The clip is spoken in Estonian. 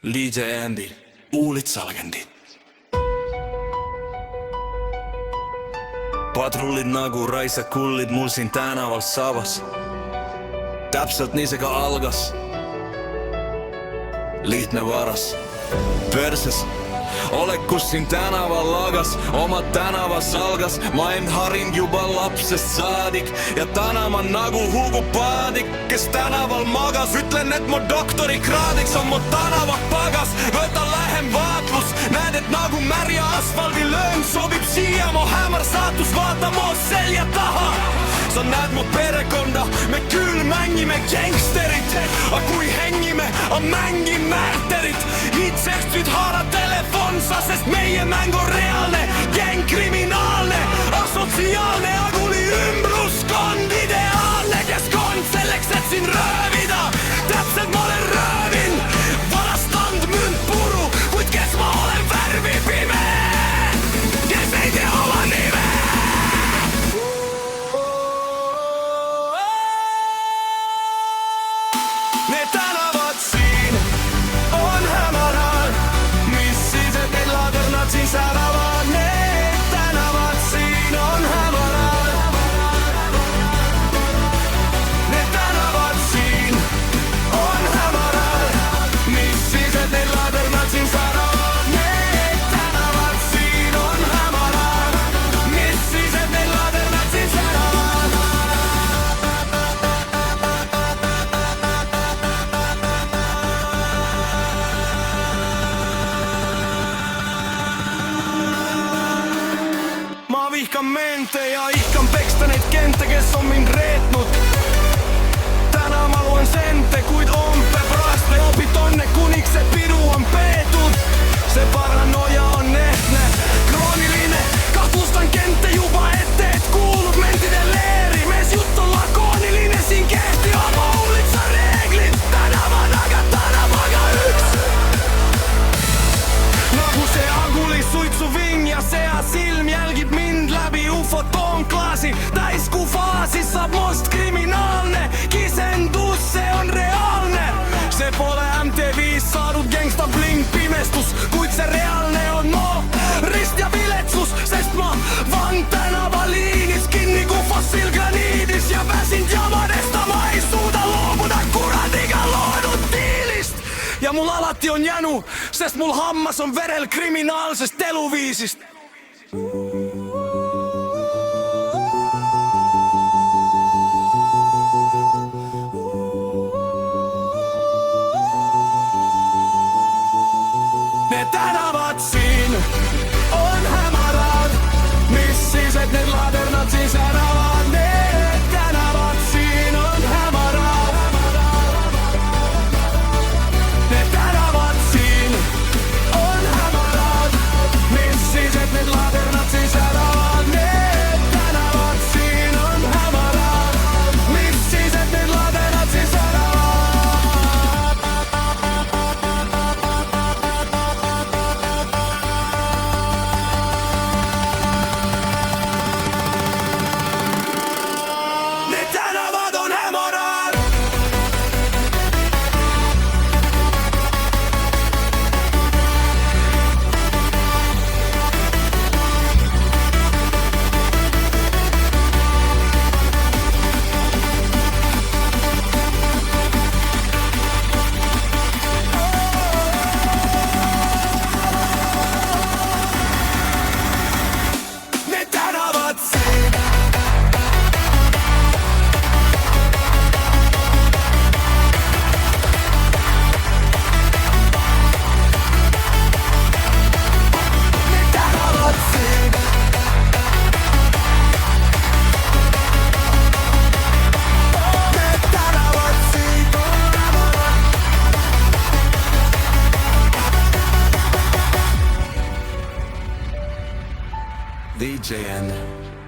DJ Andy, uulitsalegendid. Patrullid nagu raisakullid mul siin tänaval sabas. Täpselt nii see ka algas. Lihtne varas perses olekus siin tänaval lagas. Oma tänavas algas, ma end harin juba lapsest saadik. Ja tänama nagu Hugo Paadik, kes tänaval magas. Ütlen, et mu doktorikraadiks on mu tänava pagas. Võta lähem vaatlus, näed, et nagu märja asfaldi löön sobib siia mu hämar saatus. Vaata mu selja taha, sa näed mu perekonda. Me küll mängime gangsterit, aga kui hängime, mängime märterit. Itsest nüüd haara telefonsa, sest meie mäng on reaalne. Gäng kriminaalne, asotsiaalne, aguli ümbruskond ideaalne. Keskkond selleks, et siin röövida, täpselt ma olen röövin. Varastanud münd puru, kuid kes ma olen värvi pime, kes ei tea oma nime. Need tänavad siin on hämarad, mis siis, et need ladernad siin säravad. Need tänavad siin on hämarad, need tänavad siin on hämarad, mis siis, et need ladernad siin säravad. Need tänavad siin on hämarad, mis siis, et need ladernad siin säravad. Ma vihkan mente ja ihkan peksta neid kente, kes on mind reetnud. Täna ma loen sente, kuid ompe praast või opit onne, kuniks see pidu on peetud. See paranoia on ehtne, krooniline, kahtlustan kente juba ette, et kuulub mentide leeri. Mees jutt on lakooniline, siin kehtivad uulitsa reeglid. Tänava taga tänavaga üks, nagu see aguli suitsuving ja sea silm jälgib mind läbi ufotoonklaasi. Täiskuu faasis saab most kriminaalne, kisendus, see on reaalne. See pole MTV-s saadud gangsta bling pimestus, kuid see reaalne on no rist ja viletsus. Sest ma vang tänavaliinis kinni kui fossilgraniidis ja väsind jamadest, ma ei suuda loobuda kuradiga loodud diilist. Ja mul alati on jänu, sest mul hammas on verel kriminaalsest eluviisist. Need tänavad siin on hämarad, mis siis, et need ladernad siin säravad. Need tänavad siin on hämarad, need tänavad siin on hämarad, mis siis, et need ladernad siin säravad. Need tänavad siin on hämarad, mis siis, et need ladernad siin säravad. Need tänavad on hämarad. Need tänavad siin. Need tänavad siin. Need tänavad siin. DJ Andy.